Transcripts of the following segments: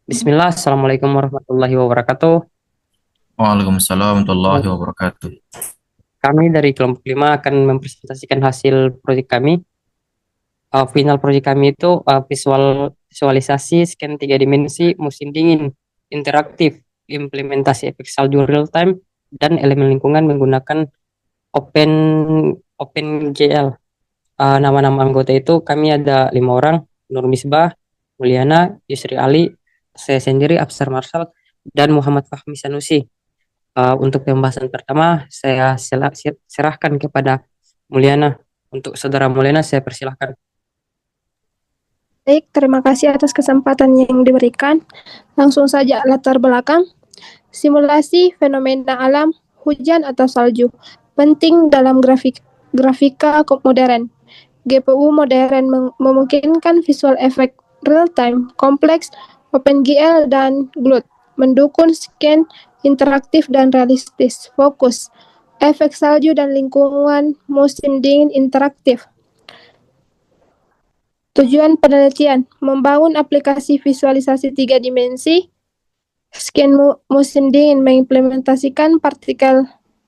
Bismillah, Assalamualaikum warahmatullahi wabarakatuh. Waalaikumsalam warahmatullahi wabarakatuh. Kami dari kelompok 5 akan mempresentasikan hasil proyek kami. Final proyek kami itu visualisasi scan 3 dimensi musim dingin, interaktif, implementasi efek salju real time, dan elemen lingkungan menggunakan Open OpenGL. Nama-nama anggota itu kami ada 5 orang: Nur Misbah, Mulyana, Yusri Ali, saya sendiri, Absar Marsal, dan Muhammad Fahmi Sanusi. Untuk pembahasan pertama, saya serahkan kepada Mulyana. Untuk saudara Mulyana, saya persilahkan. Baik, terima kasih atas kesempatan yang diberikan. Langsung saja latar belakang. Simulasi fenomena alam, hujan atau salju. Penting dalam grafika modern. GPU modern memungkinkan visual efek real-time, kompleks, OpenGL, dan GLUT. Mendukung scan interaktif dan realistis. Fokus. Efek salju dan lingkungan musim dingin interaktif. Tujuan penelitian, membangun aplikasi visualisasi 3 dimensi, scan musim dingin, mengimplementasikan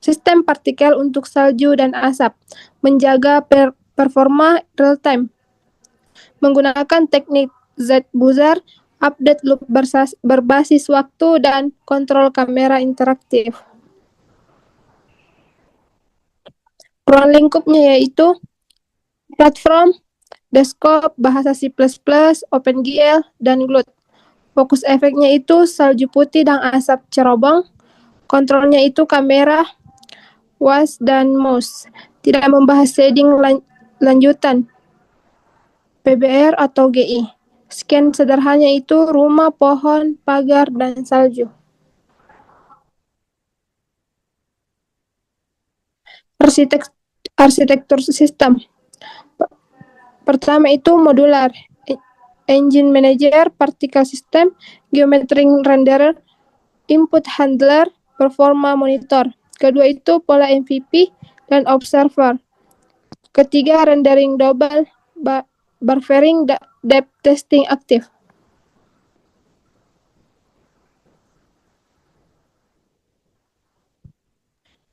sistem partikel untuk salju dan asap, menjaga performa real-time, menggunakan teknik Z-Buzzer, update loop berbasis waktu, dan kontrol kamera interaktif. Ruang lingkupnya yaitu platform, desktop, bahasa C++, OpenGL, dan GLUT. Fokus efeknya itu salju putih dan asap cerobong. Kontrolnya itu kamera, was, dan mouse. Tidak membahas shading lanjutan, PBR atau GI. Scan sederhananya itu rumah, pohon, pagar, dan salju. Arsitektur sistem. Pertama itu modular. Engine Manager, Particle System, Geometric Renderer, Input Handler, Performa Monitor. Kedua itu pola MVP dan Observer. Ketiga rendering double, buffering, depth testing aktif.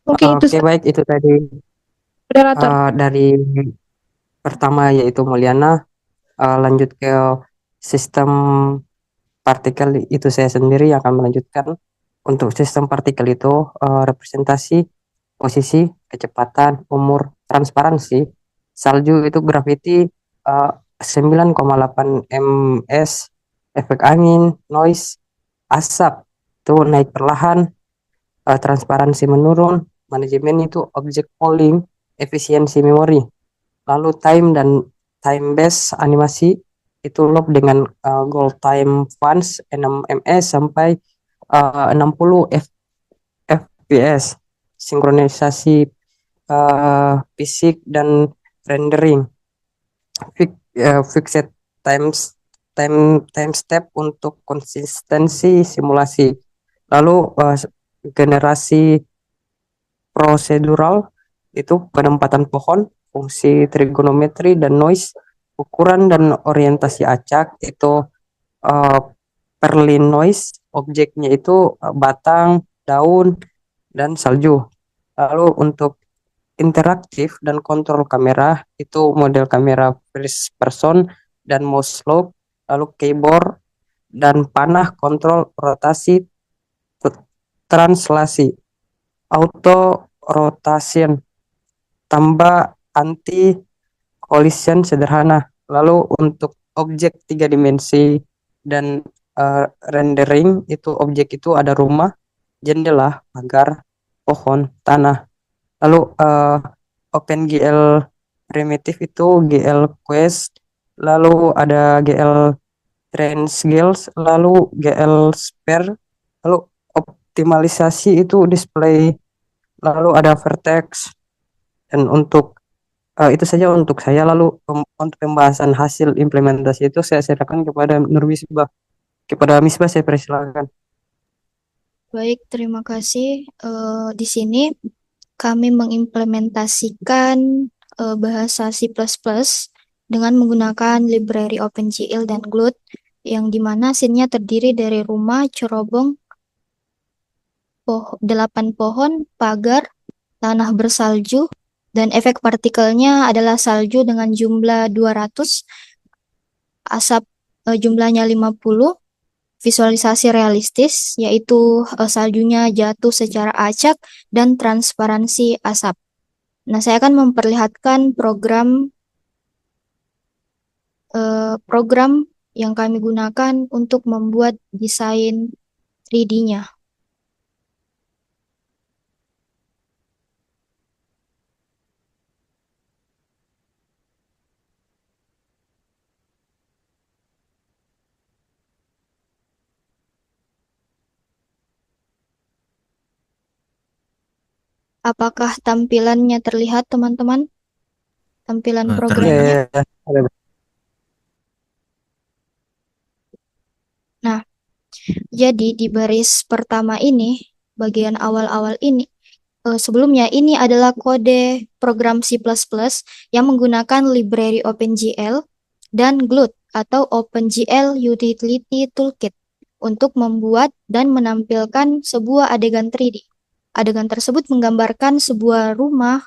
Mungkin itu Oke, baik, itu tadi moderator. dari pertama yaitu Mulyana. Lanjut ke sistem partikel, itu saya sendiri yang akan melanjutkan. Untuk sistem partikel itu representasi, posisi, kecepatan, umur, transparansi. Salju itu gravity, 9,8 ms, efek angin, noise, asap itu naik perlahan, transparansi menurun, manajemen itu object polling, efisiensi memori. Lalu time dan time base animasi itu loop dengan goal time fans 6 ms sampai 60 fps. Sinkronisasi fisik dan rendering. Fixed times time step untuk konsistensi simulasi. Lalu generasi prosedural itu penempatan pohon, fungsi trigonometri dan noise, ukuran dan orientasi acak itu uh, Perlin noise, objeknya itu batang, daun, dan salju. Lalu untuk interaktif dan kontrol kamera itu model kamera first person dan mouse lock, lalu keyboard dan panah kontrol rotasi, translasi, auto rotation, tambah anti collision sederhana. Lalu untuk objek 3 dimensi dan rendering itu objek itu ada rumah, jendela, pagar, pohon, tanah. Lalu OpenGL primitif itu GL Quest, lalu ada GL Transgels, lalu GL Spare, lalu optimalisasi itu display, lalu ada vertex. Dan untuk itu saja untuk saya. Lalu untuk pembahasan hasil implementasi itu saya serahkan kepada Nur Misbah. Kepada Misbah saya persilakan. Baik, terima kasih. Di sini kami mengimplementasikan bahasa C++ dengan menggunakan library OpenGL dan GLUT yang dimana scene-nya terdiri dari rumah, cerobong, 8 pohon, pagar, tanah bersalju, dan efek partikelnya adalah salju dengan jumlah 200, asap jumlahnya 50, visualisasi realistis, yaitu saljunya jatuh secara acak, dan transparansi asap. Nah, saya akan memperlihatkan program yang kami gunakan untuk membuat desain 3D-nya. Apakah tampilannya terlihat, teman-teman? Tampilan Terlihat. programnya. Ya, ada. Nah, jadi di baris pertama ini, bagian awal-awal ini, sebelumnya ini adalah kode program C++ yang menggunakan library OpenGL dan GLUT atau OpenGL Utility Toolkit untuk membuat dan menampilkan sebuah adegan 3D. Adegan tersebut menggambarkan sebuah rumah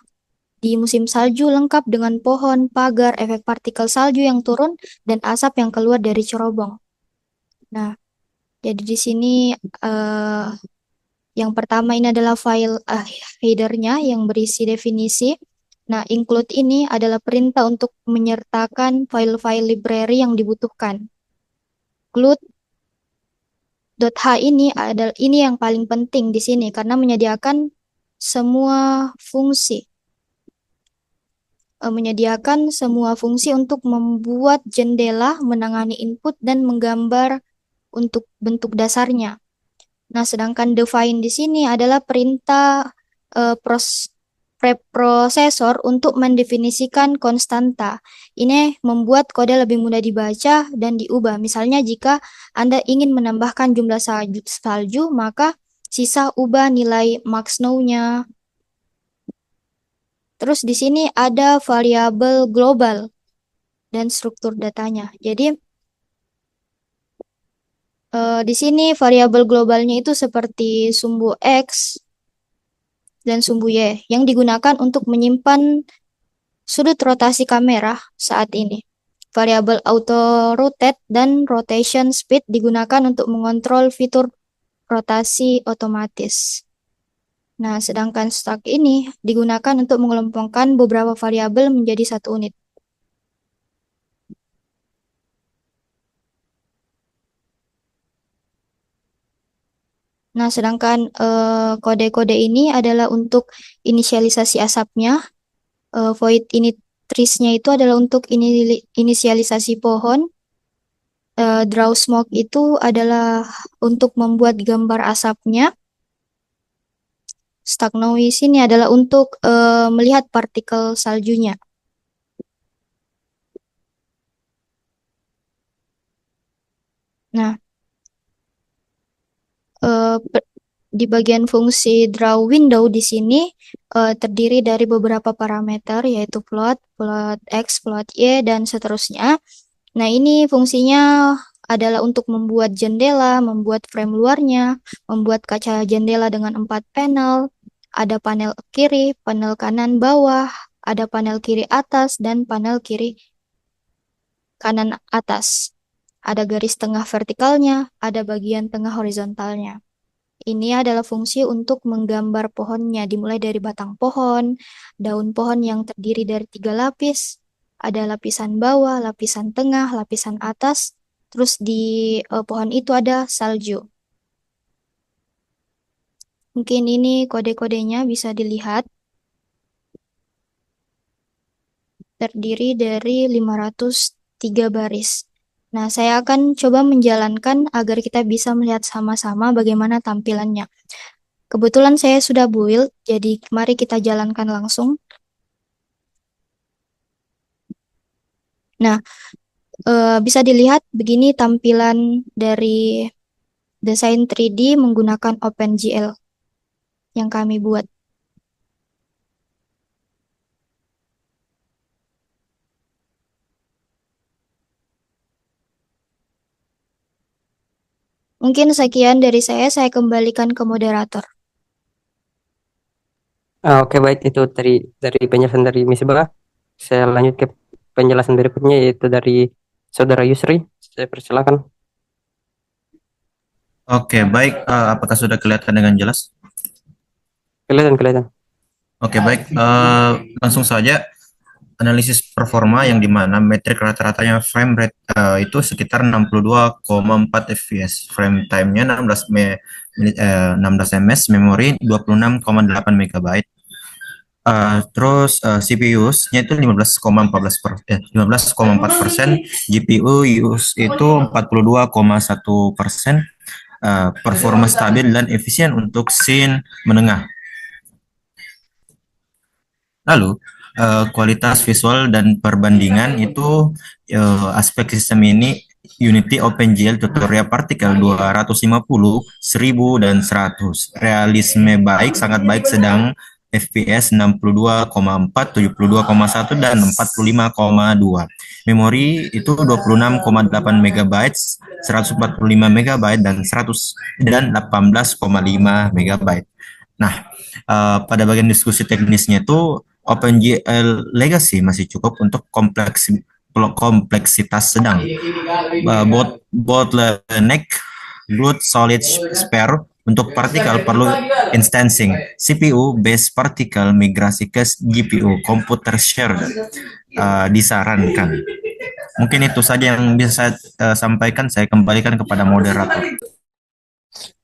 di musim salju lengkap dengan pohon, pagar, efek partikel salju yang turun, dan asap yang keluar dari cerobong. Nah, jadi di sini yang pertama ini adalah file header-nya yang berisi definisi. Nah, include ini adalah perintah untuk menyertakan file-file library yang dibutuhkan. Glut.h ini yang paling penting di sini karena menyediakan semua fungsi. Untuk membuat jendela, menangani input, dan menggambar untuk bentuk dasarnya. Nah, sedangkan define di sini adalah perintah preprosesor untuk mendefinisikan konstanta. Ini membuat kode lebih mudah dibaca dan diubah. Misalnya jika Anda ingin menambahkan jumlah salju, maka sisa ubah nilai max now-nya. Terus di sini ada variabel global dan struktur datanya. Jadi di sini variabel globalnya itu seperti sumbu X dan sumbu Y yang digunakan untuk menyimpan sudut rotasi kamera saat ini. Variabel auto rotate dan rotation speed digunakan untuk mengontrol fitur rotasi otomatis. Nah, sedangkan stack ini digunakan untuk mengelompokkan beberapa variabel menjadi satu unit. Nah, sedangkan kode-kode ini adalah untuk inisialisasi asapnya. Void initRIS-nya itu adalah untuk inisialisasi pohon. Draw smoke itu adalah untuk membuat gambar asapnya. Stack noise ini adalah untuk melihat partikel saljunya. Nah, di bagian fungsi draw window di sini terdiri dari beberapa parameter yaitu float, float X, float Y, dan seterusnya. Nah, ini fungsinya adalah untuk membuat jendela, membuat frame luarnya, membuat kaca jendela dengan 4 panel, ada panel kiri, panel kanan bawah, ada panel kiri atas, dan panel kiri kanan atas. Ada garis tengah vertikalnya, ada bagian tengah horizontalnya. Ini adalah fungsi untuk menggambar pohonnya, dimulai dari batang pohon, daun pohon yang terdiri dari 3 lapis, ada lapisan bawah, lapisan tengah, lapisan atas, terus di pohon itu ada salju. Mungkin ini kode-kodenya bisa dilihat. Terdiri dari 503 baris. Nah, saya akan coba menjalankan agar kita bisa melihat sama-sama bagaimana tampilannya. Kebetulan saya sudah build, jadi mari kita jalankan langsung. Nah, bisa dilihat begini tampilan dari desain 3D menggunakan OpenGL yang kami buat. Mungkin sekian dari saya kembalikan ke moderator. Oke, baik, itu dari penjelasan dari Misbah. Saya lanjut ke penjelasan berikutnya, yaitu dari Saudara Yusri. Saya persilakan. Oke, baik. Apakah sudah kelihatan dengan jelas? Kelihatan. Oke, baik. Langsung saja analisis performa yang dimana metrik rata-ratanya frame rate itu sekitar 62,4 fps, frame time-nya 16 ms, memori 26,8 megabyte. Terus CPU-nya itu 15,4%, GPU use itu 42,1%, performa stabil dan efisien untuk scene menengah. Lalu kualitas visual dan perbandingan itu aspek sistem ini Unity OpenGL tutorial partikel 250, 1000 dan 100. Realisme baik, sangat baik, sedang, FPS 62,4, 72,1 dan 45,2. Memori itu 26,8 MB, 145 MB dan 100 dan 18,5 MB. Nah, pada bagian diskusi teknisnya itu OpenGL Legacy masih cukup untuk kompleksitas sedang. Bottleneck, good solid spare untuk partikel perlu instancing. CPU base partikel migrasi ke GPU computer share disarankan. Mungkin itu saja yang bisa saya sampaikan. Saya kembalikan kepada moderator.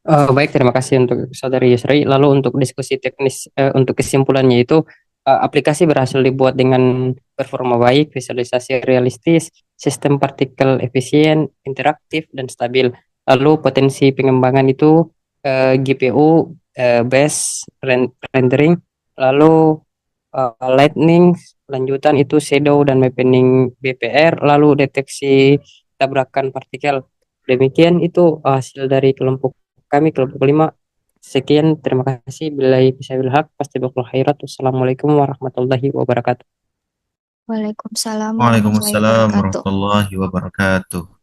Baik, terima kasih untuk Saudari Yusri. Lalu untuk diskusi teknis, untuk kesimpulannya itu, aplikasi berhasil dibuat dengan performa baik, visualisasi realistis, sistem partikel efisien, interaktif, dan stabil. Lalu potensi pengembangan itu GPU, base rendering, lalu lightning, lanjutan itu shadow dan mapping BPR, lalu deteksi tabrakan partikel. Demikian itu hasil dari kelompok 5. Sekian, terima kasih. Billahi taufiq haq, fastabiqul khairat. Wassalamualaikum warahmatullahi wabarakatuh. Waalaikumsalam warahmatullahi Waalaikumsalam wabarakatuh. warahmatullahi wabarakatuh.